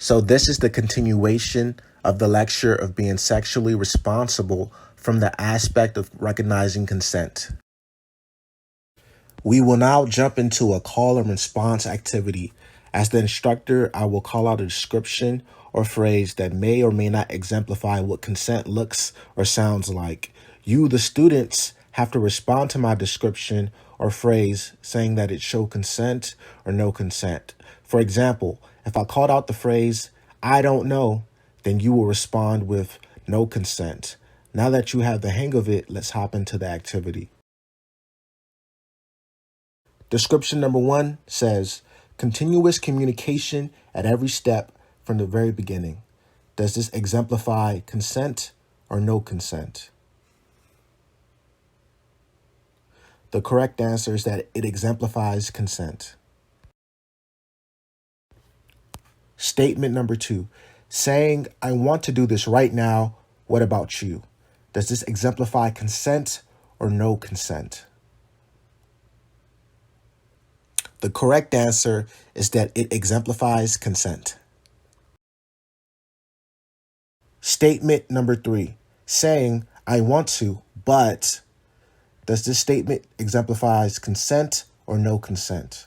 So this is the continuation of the lecture of being sexually responsible from the aspect of recognizing consent. We will now jump into a call and response activity. As the instructor, I will call out a description or phrase that may or may not exemplify what consent looks or sounds like. You, the students, have to respond to my description or phrase saying that it show consent or no consent. For example, if I called out the phrase, "I don't know," then you will respond with no consent. Now that you have the hang of it, let's hop into the activity. Description number 1 says, continuous communication at every step from the very beginning. Does this exemplify consent or no consent? The correct answer is that it exemplifies consent. Statement number 2, saying, "I want to do this right now. What about you?" Does this exemplify consent or no consent? The correct answer is that it exemplifies consent. Statement number 3, saying, "I want to, but..." Does this statement exemplifies consent or no consent?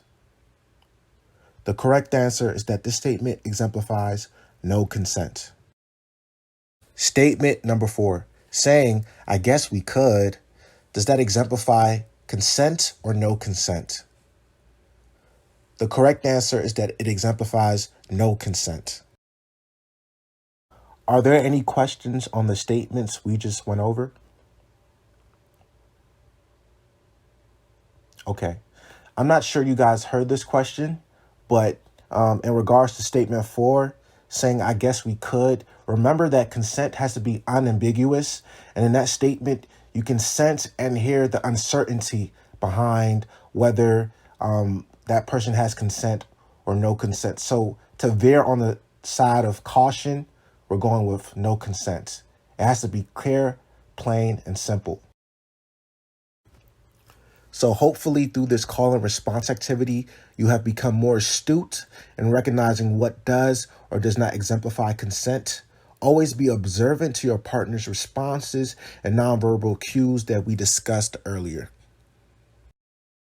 The correct answer is that this statement exemplifies no consent. Statement number 4, saying, "I guess we could." Does that exemplify consent or no consent? The correct answer is that it exemplifies no consent. Are there any questions on the statements we just went over? Okay. I'm not sure you guys heard this question, but in regards to statement 4, saying, "I guess we could," remember that consent has to be unambiguous. And in that statement, you can sense and hear the uncertainty behind whether that person has consent or no consent. So to veer on the side of caution, we're going with no consent. It has to be clear, plain, and simple. So hopefully through this call and response activity, you have become more astute in recognizing what does or does not exemplify consent. Always be observant to your partner's responses and nonverbal cues that we discussed earlier.